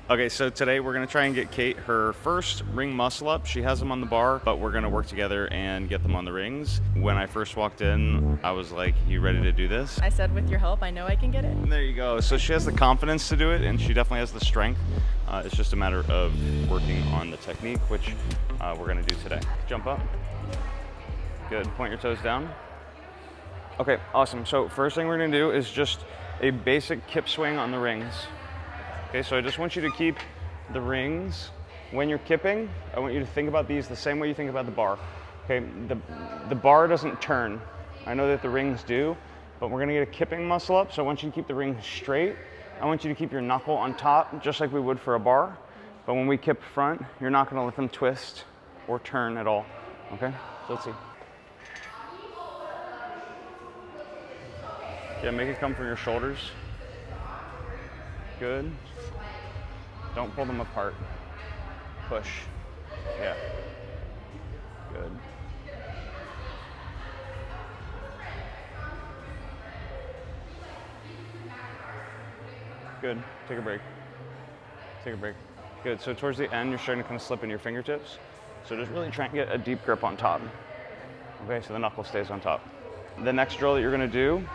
Okay, so today we're gonna try and get Kate her first ring muscle up. She has them on the bar, but we're gonna work together and get them on the rings. When I first walked in, I was like, you ready to do this? I said, with your help, I know I can get it. And there you go. So she has the confidence to do it, and she definitely has the strength. It's just a matter of working on the technique, which we're gonna do today. Jump up. Good, point your toes down. Okay, awesome. So first thing we're gonna do is just a basic kip swing on the rings. Okay, so I just want you to keep the rings, when you're kipping, I want you to think about these the same way you think about the bar. Okay, the bar doesn't turn. I know that the rings do, but we're gonna get a kipping muscle up, so I want you to keep the rings straight. I want you to keep your knuckle on top, just like we would for a bar. But when we kip front, you're not gonna let them twist or turn at all. Okay, so let's see. Yeah, make it come from your shoulders. Good. Don't pull them apart. Push. Yeah. Good. Good. Take a break. Take a break. Good. So towards the end, you're starting to kind of slip in your fingertips. So just really try and get a deep grip on top. Okay, so the knuckle stays on top. The next drill that you're gonna do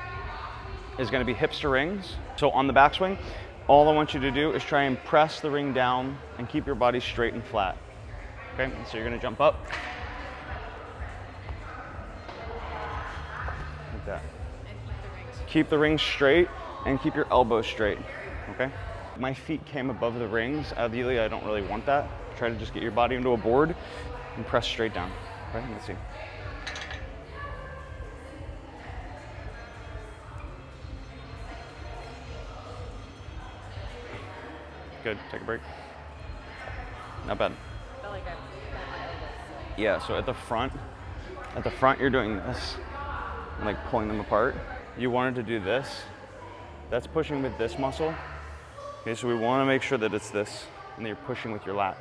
is gonna be hips to rings. So on the backswing, all I want you to do is try and press the ring down and keep your body straight and flat. Okay, so you're gonna jump up. Like that. Keep the rings straight and keep your elbows straight, okay? My feet came above the rings. Ideally, I don't really want that. Try to just get your body into a board and press straight down. Okay, let's see. Good, take a break. Not bad. I felt like I bent my elbows. Yeah, so at the front you're doing this, and like pulling them apart. You wanted to do this. That's pushing with this muscle. Okay, so we want to make sure that it's this, and that you're pushing with your lat.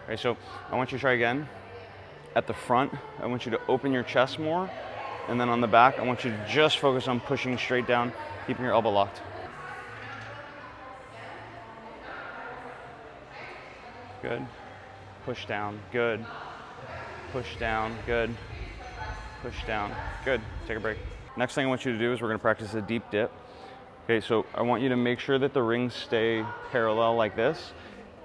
Okay, so I want you to try again. At the front, I want you to open your chest more, and then on the back, I want you to just focus on pushing straight down, keeping your elbow locked. Good. Push down. Good. Push down. Good. Push down. Good. Take a break. Next thing I want you to do is we're going to practice a deep dip. Okay, so I want you to make sure that the rings stay parallel like this.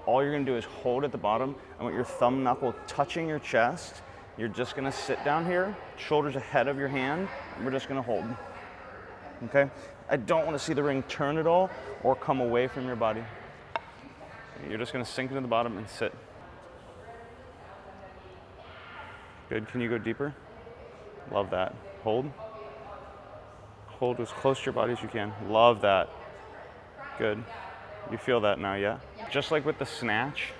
All you're going to do is hold at the bottom. I want your thumb knuckle touching your chest. You're just going to sit down here, shoulders ahead of your hand, and we're just going to hold. Okay? I don't want to see the ring turn at all or come away from your body. You're just going to sink into the bottom and sit. Good. Can you go deeper? Love that. Hold. Hold as close to your body as you can. Love that. Good. You feel that now, yeah? Just like with the snatch,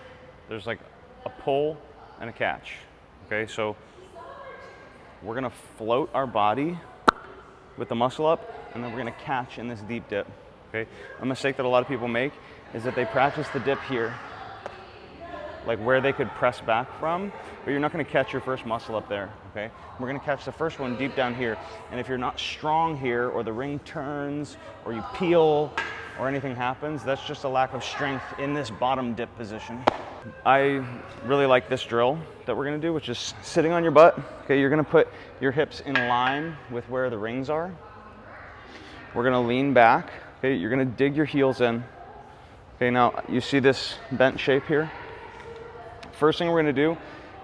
there's like a pull and a catch. Okay, so we're going to float our body with the muscle up, and then we're going to catch in this deep dip. Okay, a mistake that a lot of people make is that they practice the dip here, like where they could press back from, but you're not going to catch your first muscle up there, okay? We're going to catch the first one deep down here, and if you're not strong here, or the ring turns, or you peel, or anything happens, that's just a lack of strength in this bottom dip position. I really like this drill that we're going to do, which is sitting on your butt. Okay, you're going to put your hips in line with where the rings are. We're going to lean back. Okay, you're going to dig your heels in. Okay, now you see this bent shape here? First thing we're going to do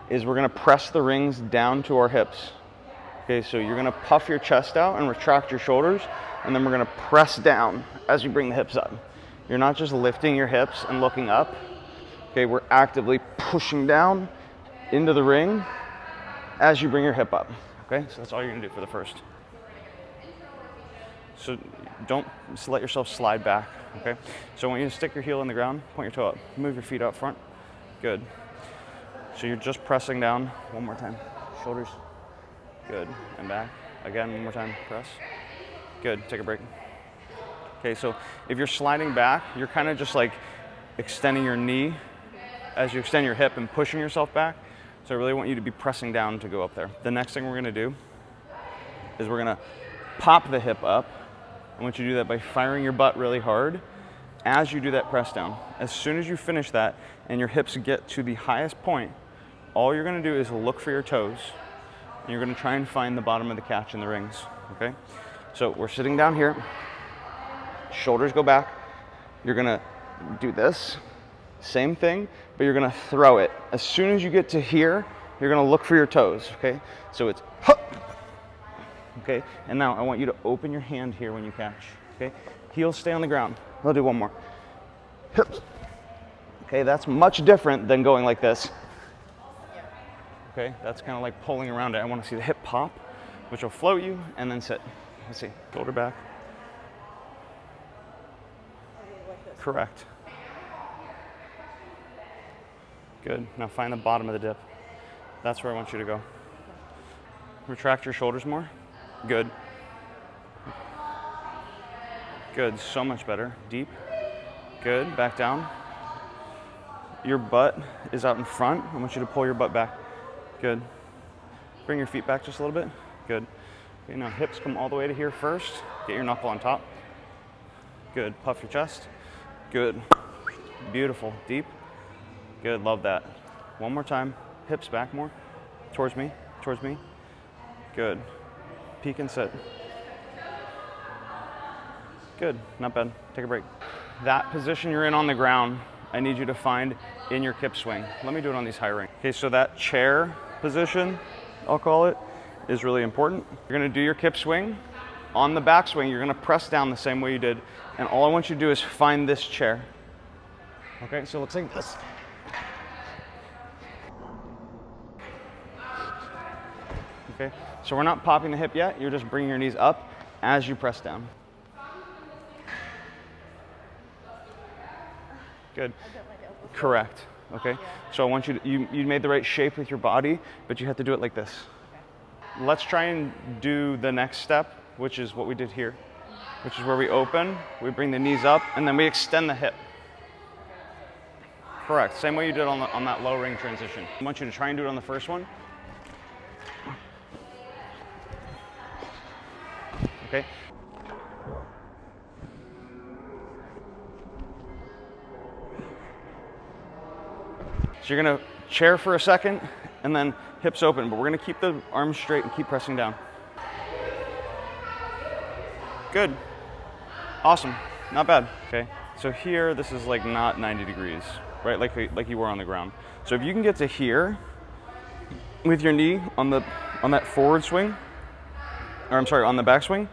is we're going to press the rings down to our hips. Okay, so you're going to puff your chest out and retract your shoulders, and then we're going to press down as you bring the hips up. You're not just lifting your hips and looking up. Okay, we're actively pushing down into the ring as you bring your hip up. Okay, so that's all you're going to do for the first. So don't let yourself slide back, okay? So I want you to stick your heel in the ground, point your toe up, move your feet out front. Good. So you're just pressing down. One more time. Shoulders. Good. And back. Again, one more time. Press. Good. Take a break. Okay, so if you're sliding back, you're kind of just like extending your knee as you extend your hip and pushing yourself back. So I really want you to be pressing down to go up there. The next thing we're going to do is we're going to pop the hip up. I want you to do that by firing your butt really hard as you do that press down. As soon as you finish that and your hips get to the highest point, all you're gonna do is look for your toes, and you're gonna try and find the bottom of the catch in the rings, okay? So we're sitting down here, shoulders go back, you're gonna do this, same thing, but you're gonna throw it. As soon as you get to here, you're gonna look for your toes, okay? So it's, okay? And now I want you to open your hand here when you catch, okay? Heels stay on the ground. I'll do one more. Hips. Okay, that's much different than going like this. Okay, that's kind of like pulling around it. I want to see the hip pop, which will float you, and then sit. Let's see, shoulder back. Correct. Good, now find the bottom of the dip. That's where I want you to go. Retract your shoulders more. Good. Good, so much better. Deep. Good, back down. Your butt is out in front. I want you to pull your butt back. Good. Bring your feet back just a little bit. Good. Okay, now hips come all the way to here first. Get your knuckle on top. Good, puff your chest. Good. Beautiful, deep. Good, love that. One more time, hips back more. Towards me, towards me. Good. Peek and sit. Good, not bad. Take a break. That position you're in on the ground, I need you to find in your kip swing. Let me do it on these high rings. Okay, so that chair position, I'll call it, is really important. You're gonna do your kip swing. On the back swing, you're gonna press down the same way you did, and all I want you to do is find this chair. Okay, so it looks like this. Okay, so we're not popping the hip yet, you're just bringing your knees up as you press down. Good. Correct. Okay. Yeah. So I want you to, you made the right shape with your body, but you have to do it like this. Okay. Let's try and do the next step, which is what we did here, which is where we open, we bring the knees up, and then we extend the hip. Correct. Same way you did on that low ring transition. I want you to try and do it on the first one. Okay. So you're gonna chair for a second and then hips open, but we're gonna keep the arms straight and keep pressing down. Good. Awesome. Not bad. Okay. So here, this is like not 90 degrees, right? Like you were on the ground. So if you can get to here with your knee on that forward swing, or I'm sorry, on the back swing,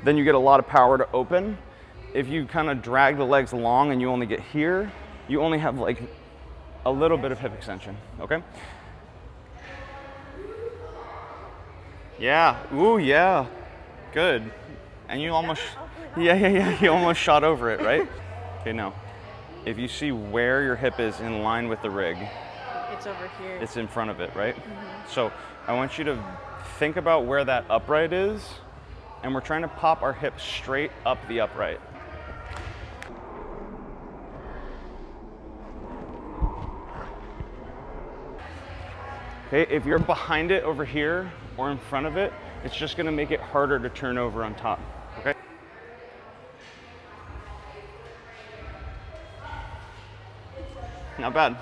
then you get a lot of power to open. If you kind of drag the legs long and you only get here, you only have like a little bit of hip extension, okay? Yeah, ooh, yeah, good. And you almost, yeah, you almost shot over it, right? Okay, now, if you see where your hip is in line with the rig. It's over here. It's in front of it, right? So I want you to think about where that upright is, and we're trying to pop our hip straight up the upright. Okay, if you're behind it over here or in front of it, it's just gonna make it harder to turn over on top, okay? Not bad.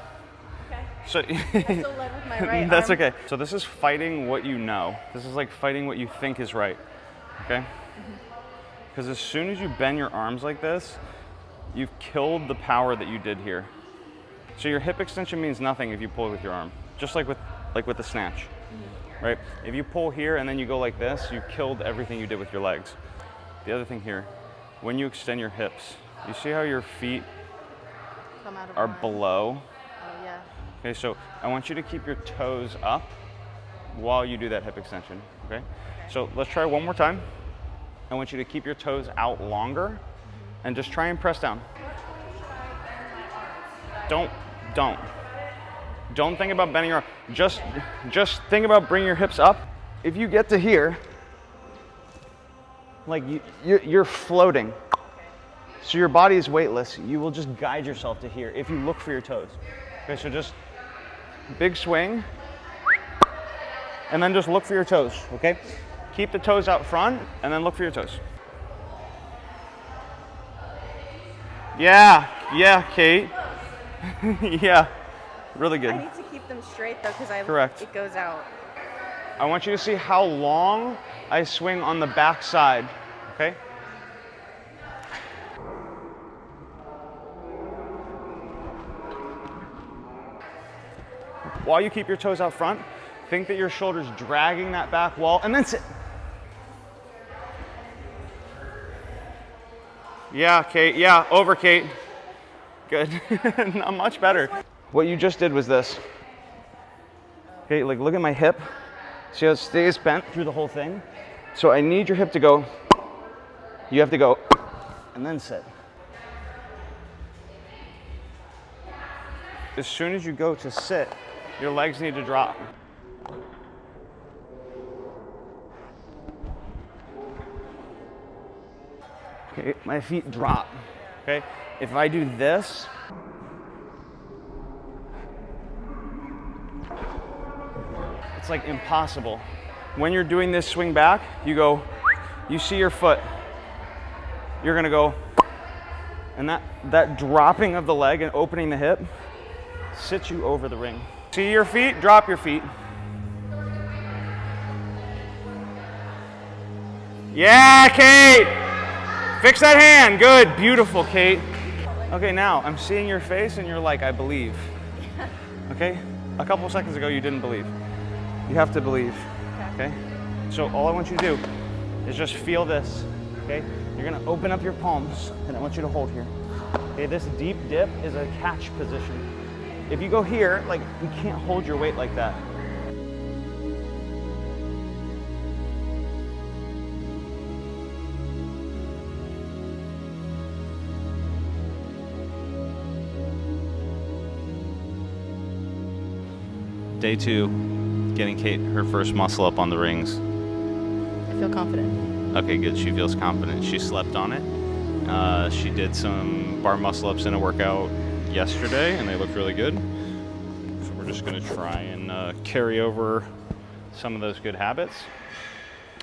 Okay. So I still led with my right that's arm. okay. So this is fighting what you know. This is like fighting what you think is right, okay? Because as soon as you bend your arms like this, you've killed the power that you did here. So your hip extension means nothing if you pull with your arm, just like with the snatch, right? If you pull here and then you go like this, you killed everything you did with your legs. The other thing here, when you extend your hips, you see how your feet are below? Oh, yeah. Okay, so I want you to keep your toes up while you do that hip extension, okay? So let's try one more time. I want you to keep your toes out longer and just try and press down. Don't think about bending your arm. Just think about bringing your hips up. If you get to here, like you're floating. So your body is weightless. You will just guide yourself to here if you look for your toes. Okay, so just big swing, and then just look for your toes, okay? Keep the toes out front, and then look for your toes. Yeah, yeah, Kate. Yeah, really good. I need to keep them straight though, because Correct. it goes out. I want you to see how long I swing on the back side, okay? While you keep your toes out front, think that your shoulder's dragging that back wall, and then sit. Yeah, Kate, yeah, over Kate. Good, not much better. What you just did was this. Okay, like look at my hip. See how it stays bent through the whole thing? So I need your hip to go, you have to go, and then sit. As soon as you go to sit, your legs need to drop. Okay, my feet drop, okay? If I do this, it's like impossible. When you're doing this swing back, you go, you see your foot, you're gonna go, and that dropping of the leg and opening the hip sits you over the ring. See your feet, drop your feet. Yeah, Kate! Fix that hand, good, beautiful, Kate. Okay, now I'm seeing your face and you're like, I believe. Okay? A couple seconds ago you didn't believe. You have to believe, okay? So all I want you to do is just feel this, okay? You're gonna open up your palms and I want you to hold here. Okay, this deep dip is a catch position. If you go here, like, you can't hold your weight like that. Day 2, getting Kate her first muscle up on the rings. I feel confident. Okay, good. She feels confident. She slept on it. She did some bar muscle ups in a workout yesterday, and they looked really good. So we're just going to try and carry over some of those good habits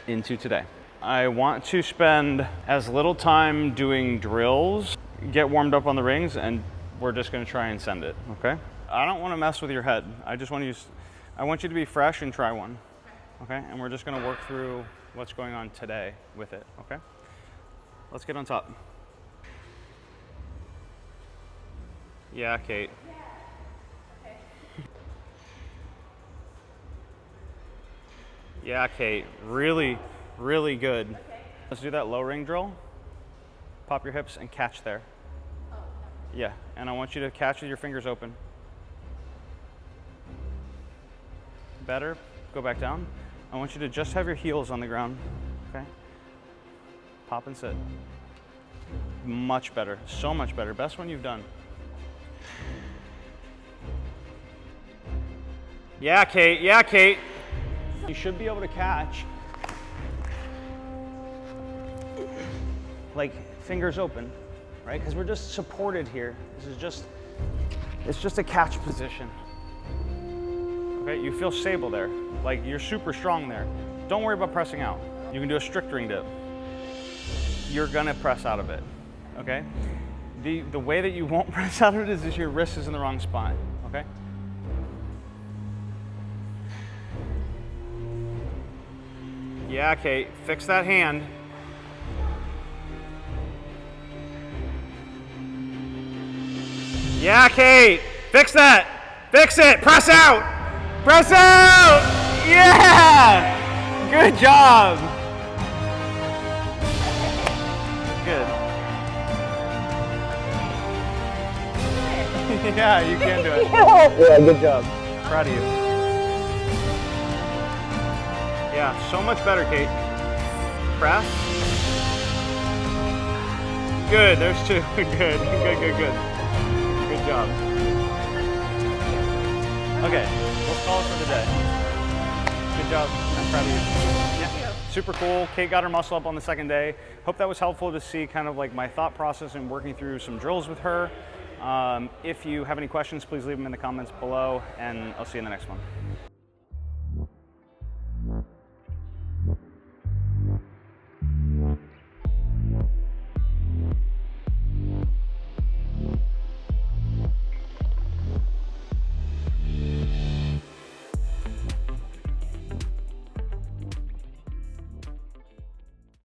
into today. I want to spend as little time doing drills, get warmed up on the rings, and we're just going to try and send it, okay? I don't want to mess with your head. I want you to be fresh and try one, okay? And we're just going to work through what's going on today with it, okay? Let's get on top. Yeah, Kate. Yeah, Kate. Really, really good. Let's do that low ring drill. Pop your hips and catch there. Yeah, and I want you to catch with your fingers open. Better, go back down. I want you to just have your heels on the ground, okay? Pop and sit. Much better, so much better. Best one you've done. Yeah, Kate, yeah, Kate. You should be able to catch, like fingers open, right? Because we're just supported here. It's just a catch position. Okay, you feel stable there. Like you're super strong there. Don't worry about pressing out. You can do a strict ring dip. You're gonna press out of it, okay? The way that you won't press out of it is if your wrist is in the wrong spot, okay? Yeah, Kate, fix that hand. Yeah, Kate, fix that. Fix it, press out. Press out! Yeah! Good job! Good. Yeah, you can do it. Yeah, good job. Proud of you. Yeah, so much better, Kate. Press. Good, there's 2. Good, good. Good job. Okay. Let's call it for the day. Good job. I'm proud of you. Yeah. Super cool. Kate got her muscle up on the second day. Hope that was helpful to see kind of like my thought process and working through some drills with her. If you have any questions, please leave them in the comments below, and I'll see you in the next one.